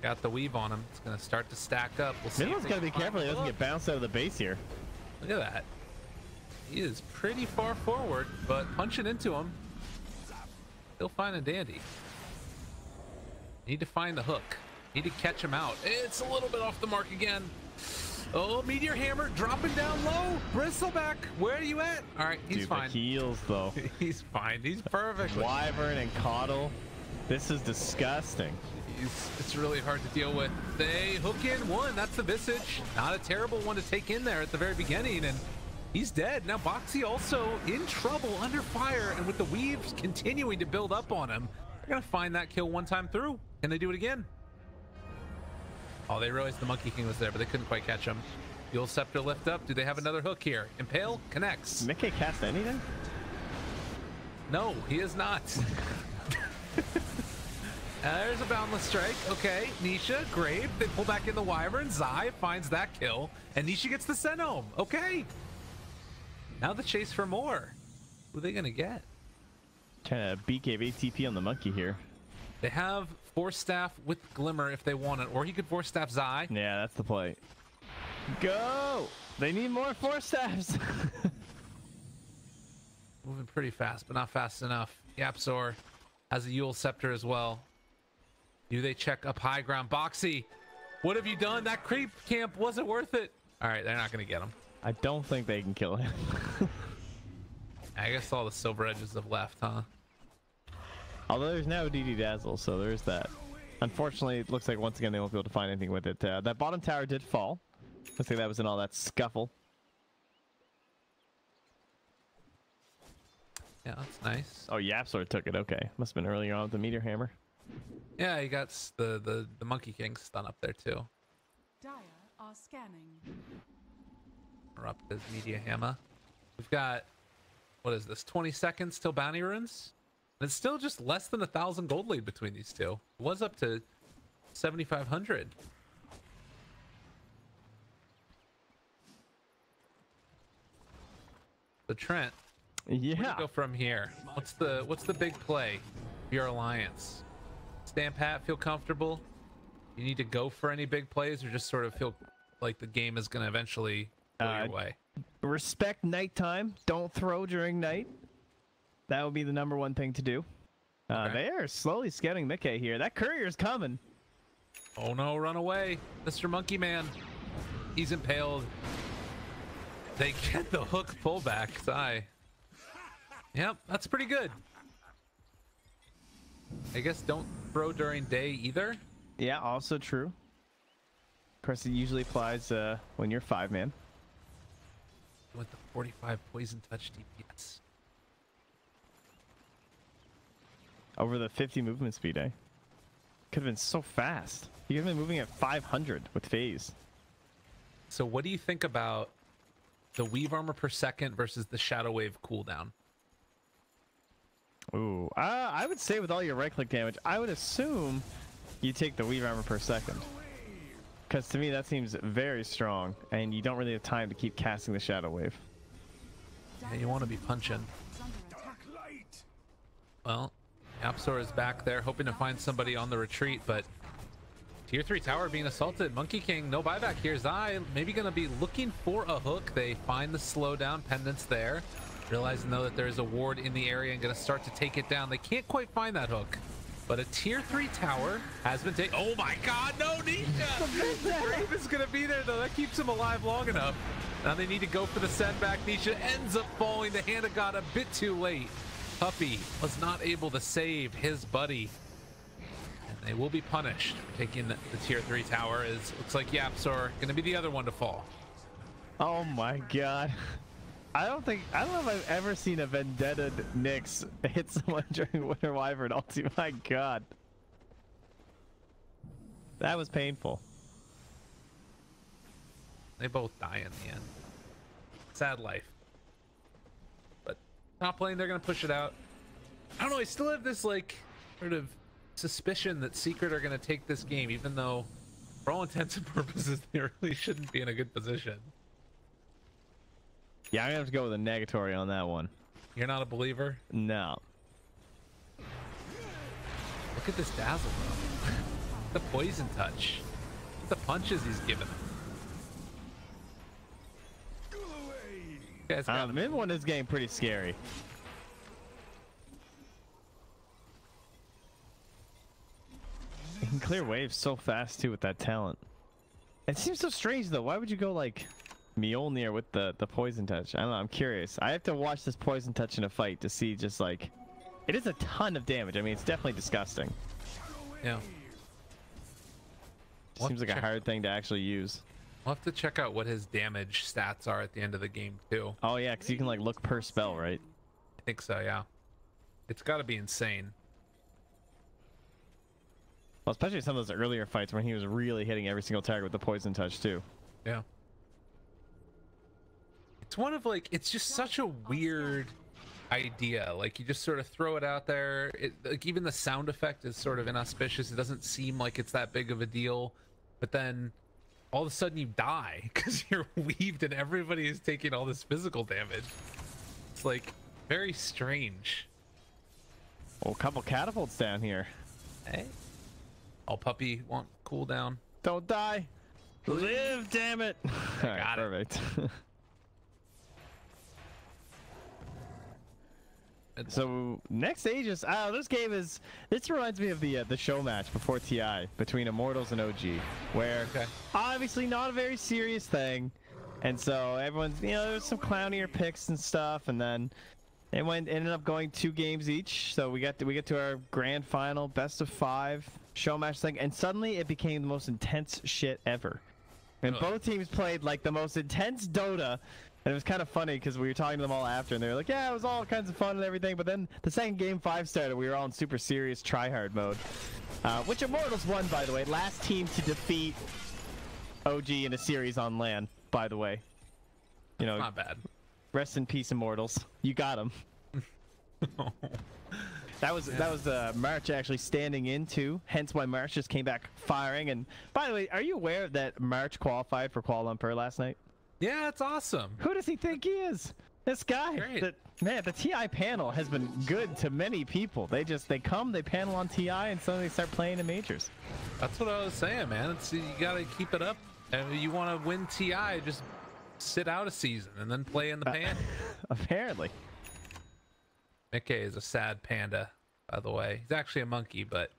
Got the weave on him. It's gonna start to stack up. We'll see. Midland's if got to they be can careful he find doesn't the get bounced out of the base here. hook. Look at that. He is pretty far forward, but punching into him, still fine and dandy. Need to find the hook. Need to catch him out. It's a little bit off the mark again. Oh, Meteor Hammer dropping down low. Bristleback, where are you at? All right, he's Dude, fine. the heals, though. He's fine. He's perfect. Wyvern and Caudle. This is disgusting. It's really hard to deal with. They hook in one. That's the Visage. Not a terrible one to take in there at the very beginning, and he's dead. Now Boxy also in trouble under fire, and with the weaves continuing to build up on him, they're gonna find that kill one time through. Can they do it again? Oh, they realized the Monkey King was there, but they couldn't quite catch him. Fuel Scepter lift up. Do they have another hook here? Impale connects. Mickey cast anything? No, he is not. There's a Boundless Strike. Okay, Nisha, Grave. They pull back in the Wyvern. Zai finds that kill, and Nisha gets the send home. Okay. Now the chase for more. Who are they gonna get? Trying to BKB ATP on the Monkey here. They have Force Staff with Glimmer if they want it, or he could Force Staff Zai. Yeah, that's the play. Go! They need more Force Staffs! moving pretty fast, but not fast enough. YapzOr has a Yule Scepter as well. Do they check up high ground? Boxy, what have you done? That creep camp wasn't worth it. All right, they're not going to get him. I don't think they can kill him. I guess all the silver edges have left, huh? Although there's now DD Dazzle, so there's that. Unfortunately, it looks like once again they won't be able to find anything with it. That bottom tower did fall. Looks like that was in all that scuffle. Yeah, that's nice. Oh, YapzOr took it. Okay, must have been earlier on with the meteor hammer. Yeah, he got the Monkey King stun up there too. Dire are scanning. Erupt his media hammer. We've got, what is this, 20 seconds till bounty runes? And it's still just less than 1,000 gold lead between these two. It was up to 7,500. The Trent. Yeah. Where do you go from here? What's the big play for your alliance? Stand pat, feel comfortable? You need to go for any big plays, or just sort of feel like the game is going to eventually go your way? Respect nighttime. Don't throw during night. That would be the #1 thing to do. Okay. They are slowly scouting Mickey here. That courier's coming. Oh no, run away, Mr. Monkey Man. He's impaled. They get the hook pullback. Sigh. Yep, that's pretty good. I guess don't throw during day either. Yeah, also true. Of course, it usually applies when you're 5-man. With the 45 poison touch DPS. Over the 50 movement speed, eh? Could have been so fast. You could have been moving at 500 with phase. So what do you think about the weave armor per second versus the shadow wave cooldown? Ooh, I would say with all your right-click damage, I would assume you take the weave armor per second. Because to me, that seems very strong, and you don't really have time to keep casting the shadow wave. Yeah, you want to be punching. Dark light. Well, YapzOr is back there, hoping to find somebody on the retreat, but tier 3 tower being assaulted. Monkey King, no buyback here. Zai maybe going to be looking for a hook. They find the slowdown pendants there, realizing though that there's a ward in the area and going to start to take it down. They can't quite find that hook, but a tier 3 tower has been taken. Oh my god, no, Nisha! Brave is going to be there though. That keeps him alive long enough. Now they need to go for the sendback. Nisha ends up falling to hand of God a bit too late. Puppey was not able to save his buddy. And they will be punished for taking the tier 3 tower. As looks like YapzOr going to be the other one to fall. Oh my god. I don't know if I've ever seen a Vendetta Nyx hit someone during Winter Wyvern ulti. My god. That was painful. They both die in the end. Sad life. But top lane, they're going to push it out. I don't know, I still have this like sort of suspicion that Secret are going to take this game, even though for all intents and purposes they really shouldn't be in a good position. Yeah, I'm gonna have to go with a negatory on that one. You're not a believer? No. Look at this dazzle though. The poison touch. Look at the punches he's giving him. Guys got The mid one is getting pretty scary. You can clear waves so fast too with that talent. It seems so strange though. Why would you go like Mjolnir with the poison touch? I don't know, I'm curious. I have to watch this poison touch in a fight to see just like... It is a ton of damage. I mean, it's definitely disgusting. Yeah. Seems like a hard thing to actually use. We'll have to check out what his damage stats are at the end of the game too. Oh yeah, because you can like look per spell, right? I think so, yeah. It's got to be insane. Well, especially some of those earlier fights when he was really hitting every single target with the poison touch too. Yeah. It's one of like, it's just such a weird idea. Like you just sort of throw it out there. Like even the sound effect is sort of inauspicious. It doesn't seem like it's that big of a deal, but then all of a sudden you die because you're weaved and everybody is taking all this physical damage. It's like very strange. Oh, a couple catapults down here. Hey. All Puppey want cooldown. Don't die. Live, damn it. All right, Got it. perfect. So next Aegis, this game is. This reminds me of the show match before TI between Immortals and OG, where obviously not a very serious thing, and so everyone's there's some clownier picks and stuff, and then it ended up going 2 games each. So we get to our grand final, best of 5 show match thing, and suddenly it became the most intense shit ever. And both teams played like the most intense Dota. And it was kind of funny because we were talking to them all after, and they were like, yeah, it was all kinds of fun and everything. But then the second game 5 started, we were all in super serious tryhard mode. Which Immortals won, by the way. Last team to defeat OG in a series on LAN, by the way. Not bad. Rest in peace, Immortals. You got them. That was March actually standing in too, hence why March just came back firing. And by the way, are you aware that March qualified for Kuala Lumpur last night? Yeah, that's awesome. Who does he think he is? This guy. Great. The TI panel has been good to many people. They come, they panel on TI, and suddenly they start playing in majors. That's what I was saying, man. You gotta keep it up. And if you want to win TI, just sit out a season and then play in the pan. Apparently. Mickey is a sad panda, by the way. He's actually a monkey, but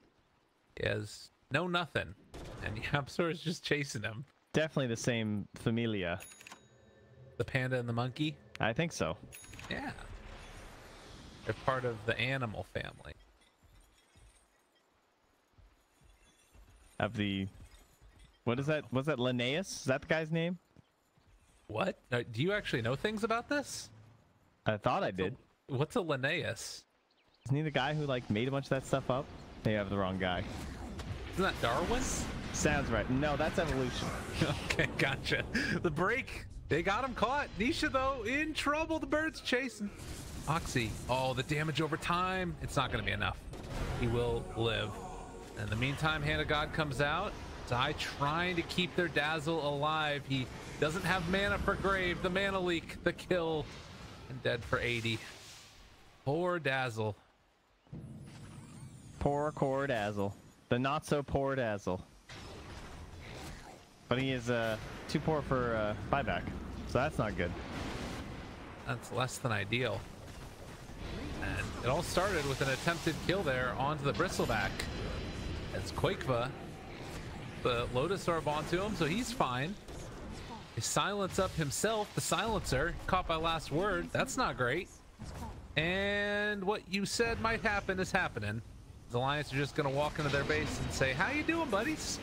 he has nothing. And YapzOr is just chasing him. Definitely the same familia. The panda and the monkey? I think so. Yeah. They're part of the animal family. Of the... What is that? Was that Linnaeus? Is that the guy's name? What? Do you actually know things about this? I thought I did. What's a Linnaeus? Isn't he the guy who made a bunch of that stuff up? They have the wrong guy. Isn't that Darwin? Sounds right. No, that's evolution. Okay, gotcha. The break. They got him caught. Nisha, though, in trouble. The bird's chasing. Oxy. Oh, the damage over time. It's not going to be enough. He will live. In the meantime, Hand of God comes out. Zai trying to keep their Dazzle alive. He doesn't have mana for Grave. The mana leak. The kill. And dead for 80. Poor Dazzle. Poor core Dazzle. The not so poor Dazzle. But he is too poor for buyback, so that's not good. That's less than ideal. And it all started with an attempted kill there onto the Bristleback. As Quakeva, the Lotus Orb onto him, so he's fine. He silence up himself, the silencer, caught by last word. That's not great. And what you said might happen is happening. The Alliance are just gonna walk into their base and say, how you doing, buddies?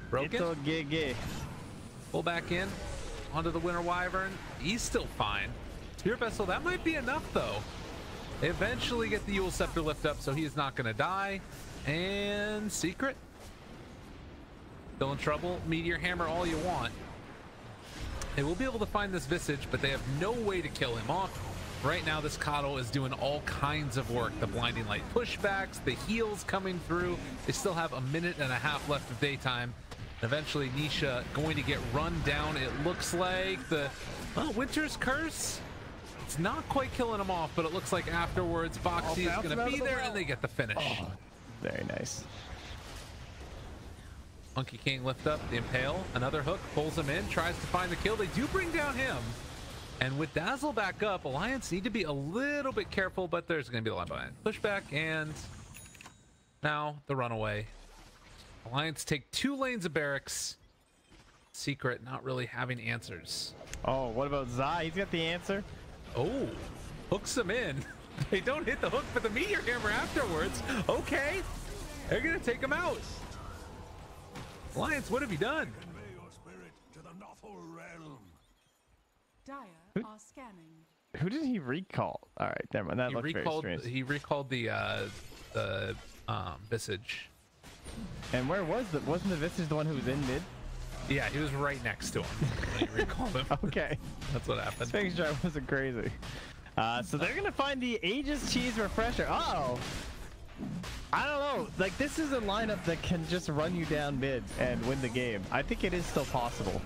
Broken. It's all gay. Pull back in onto the Winter Wyvern. He's still fine. Spear Vessel, that might be enough though. They eventually get the Yule Scepter lift up, so he is not gonna die. And Secret. Still in trouble. Meteor Hammer all you want. They will be able to find this Visage, but they have no way to kill him off. Right now, this Coddle is doing all kinds of work. The Blinding Light pushbacks, the heals coming through. They still have a minute and a half left of daytime. Eventually, Nisha going to get run down. It looks like the Winter's Curse. It's not quite killing him off, but it looks like afterwards, Boxy is going to be there, and they get the finish. Oh, very nice. Monkey King lift up the Impale. Another hook pulls him in, tries to find the kill. They do bring down him. And with Dazzle back up, Alliance need to be a little bit careful, but there's going to be a line behind. Pushback, and now the runaway. Alliance take 2 lanes of barracks. Secret not really having answers. Oh, what about Zai? He's got the answer. Oh, hooks him in. They don't hit the hook, but the Meteor Hammer afterwards. Okay, they're going to take him out. Alliance, what have you done? Convey your spirit to the Nothul realm. Dire are scanning. Who did he recall? All right, never mind. That looked very strange. He recalled the Visage. And where was the? Wasn't the Visage the one who was in mid? Yeah, he was right next to him when he recalled him. Okay, that's what happened. Just making sure I wasn't crazy. So they're gonna find the Aegis Cheese Refresher. Uh-oh. I don't know. Like, this is a lineup that can just run you down mid and win the game. I think it is still possible.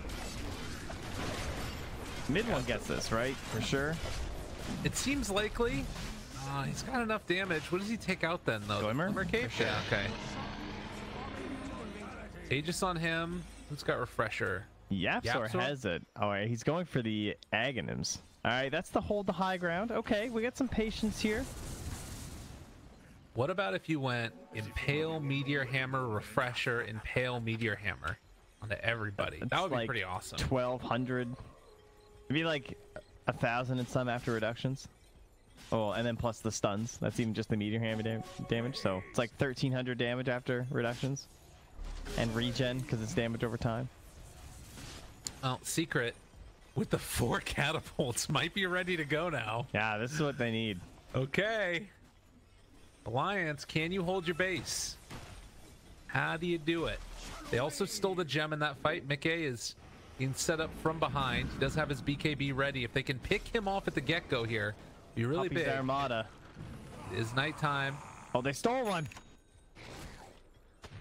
Mid one gets this, right? For sure. It seems likely. He's got enough damage. What does he take out then, though? Glimmer Cape? Sure. Yeah, okay. Aegis on him. Who's got Refresher? YapzOr has it. All right, he's going for the Aghanims. All right, that's the hold the high ground. Okay, we got some patience here. What about if you went Impale, Meteor Hammer, Refresher, Impale, Meteor Hammer onto everybody? That would be like pretty awesome. 1,200. It'd be like 1,000 and some after reductions. Oh, and then plus the stuns. That's even just the Meteor Hammer damage. So it's like 1,300 damage after reductions. And regen, because it's damage over time. Well, Secret with the 4 catapults might be ready to go now. Yeah, this is what they need. Okay. Alliance, can you hold your base? How do you do it? They also stole the gem in that fight. Mickey is being set up from behind. He does have his BKB ready. If they can pick him off at the get-go here, be really Puppey's big. Armada. It is nighttime. Oh, they stole one.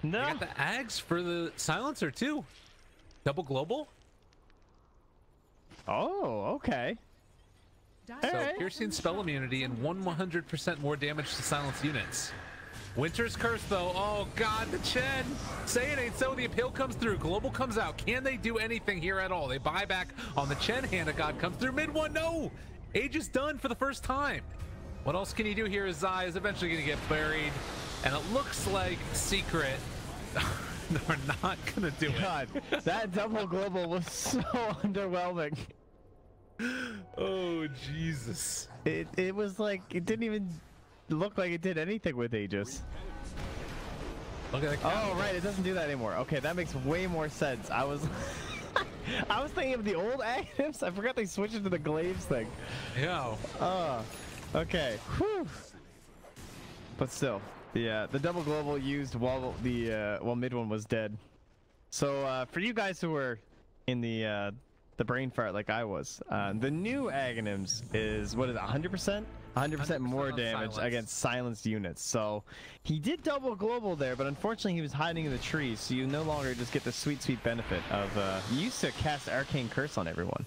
No. They got the Ags for the silencer too. Double global. Oh, okay. So Alright. piercing spell immunity and 100% more damage to silence units. Winter's Curse though. Oh god, the Chen. Say it ain't so. The appeal comes through. Global comes out. Can they do anything here at all? They buy back on the Chen. Hand of God comes through. Mid one. No. Age is done for the first time. What else can you do here? Zai is eventually going to get buried. And it looks like Secret are not going to do God, that double global was so underwhelming. Oh, Jesus. It was like, it didn't even look like it did anything with Aegis. Look at that. Oh, right, it doesn't do that anymore. Okay, that makes way more sense. I was I was thinking of the old Aghanims. I forgot they switched it to the glaives thing. Yeah. Okay. Whew. But still, the double global used while while mid one was dead. So for you guys who were in the brain fart like I was, the new Aghanims is, what is it, 100%? 100% more damage against silenced units. So he did double global there, but unfortunately he was hiding in the trees, so you no longer just get the sweet benefit of you used to cast Arcane Curse on everyone,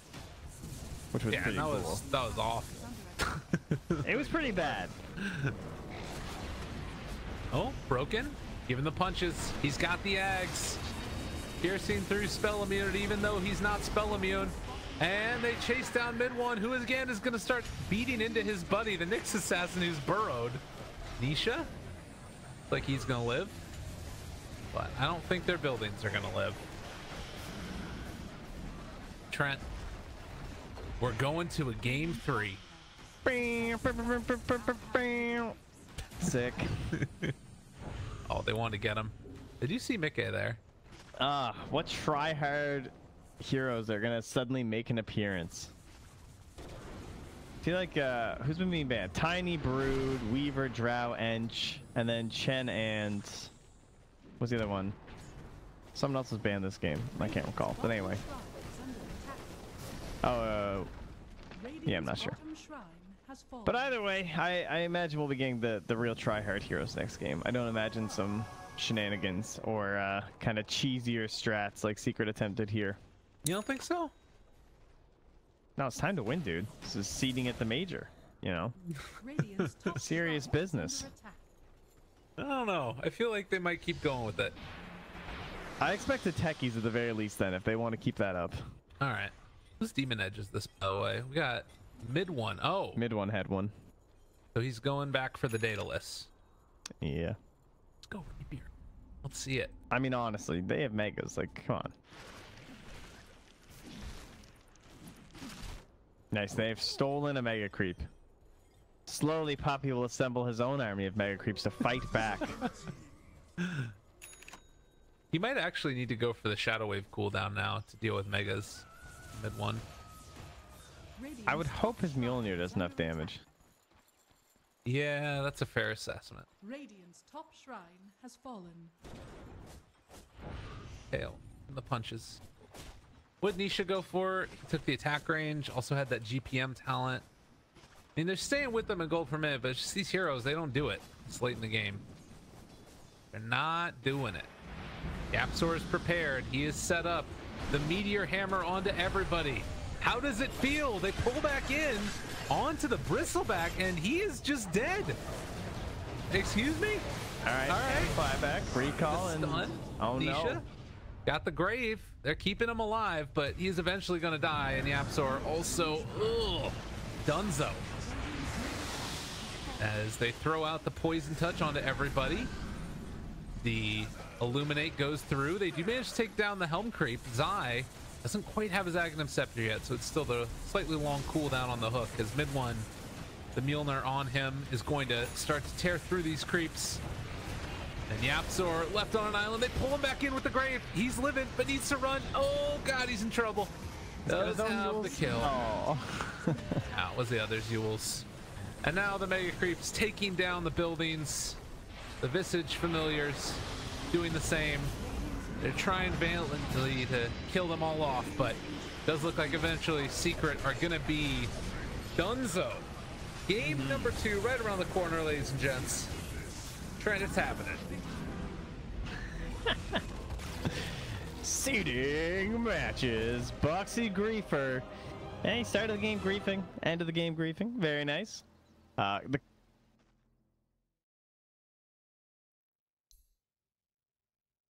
which was pretty cool. That was awful. It was pretty bad. Oh, broken. Giving the punches. He's got the Ags. Piercing through spell immunity, even though he's not spell immune. And they chase down mid one, who again is going to start beating into his buddy, the Nyx assassin who's burrowed. Nisha, like he's going to live, but I don't think their buildings are going to live. Trent, we're going to a game 3. Sick. Oh, they want to get him. Did you see Mickey there? What try-hard heroes are gonna suddenly make an appearance? I feel like who's been being banned? Tiny, Brood, Weaver, Drow, Ench, and then Chen and what's the other one? Someone else was banned this game. I can't recall. But anyway. Oh, yeah, I'm not sure. But either way, I imagine we'll be getting the real try-hard heroes next game. I don't imagine some shenanigans or kind of cheesier strats like Secret attempted here. You don't think so? No, it's time to win, dude. This is seeding at the major, you know? Serious business. I don't know. I feel like they might keep going with it. I expect the techies at the very least then, if they want to keep that up. All right. Whose Demon Edge is this, by the way? We got mid one. Oh. Mid one had one. So he's going back for the Daedalus. Yeah. Let's go, Rapier. Let's see it. I mean, honestly, they have megas. Like, come on. Nice. They've stolen a mega creep. Slowly, Puppey will assemble his own army of mega creeps to fight back. He might actually need to go for the Shadow Wave cooldown now to deal with megas. Mid one. I would hope his Mjolnir does enough damage. Yeah, that's a fair assessment. Radiant's top shrine has fallen. Hail and the punches. What did Nisha go for? He took the attack range, also had that GPM talent. I mean, they're staying with them in gold per minute, but it's just these heroes, they don't do it. It's late in the game. They're not doing it. YapzOr is prepared. He is set up. The Meteor Hammer onto everybody. How does it feel? They pull back in onto the Bristleback, and he is just dead. Excuse me? All right. Flyback, recall, and stun. oh Nisha. no. Got the grave. They're keeping him alive, but he's eventually going to die. And YapzOr also, Dunzo. As they throw out the poison touch onto everybody. The Illuminate goes through. They do manage to take down the Helm Creep. Zai doesn't quite have his Aghanim Scepter yet, so it's still the slightly long cooldown on the hook, because mid one, the Mjolnir on him is going to start to tear through these creeps. And YapzOr left on an island. They pull him back in with the grave. He's living, but needs to run. Oh God, he's in trouble. Does have the kill. That was the other Yules. And now the Mega Creeps taking down the buildings. The Visage Familiars doing the same. They're trying valiantly to kill them all off, but it does look like eventually Secret are gonna be Dunzo. Game number 2 right around the corner, ladies and gents. Trent, it's happening. Seeding matches. Boxy Griefer. And he started the game griefing, end of the game griefing. Very nice. The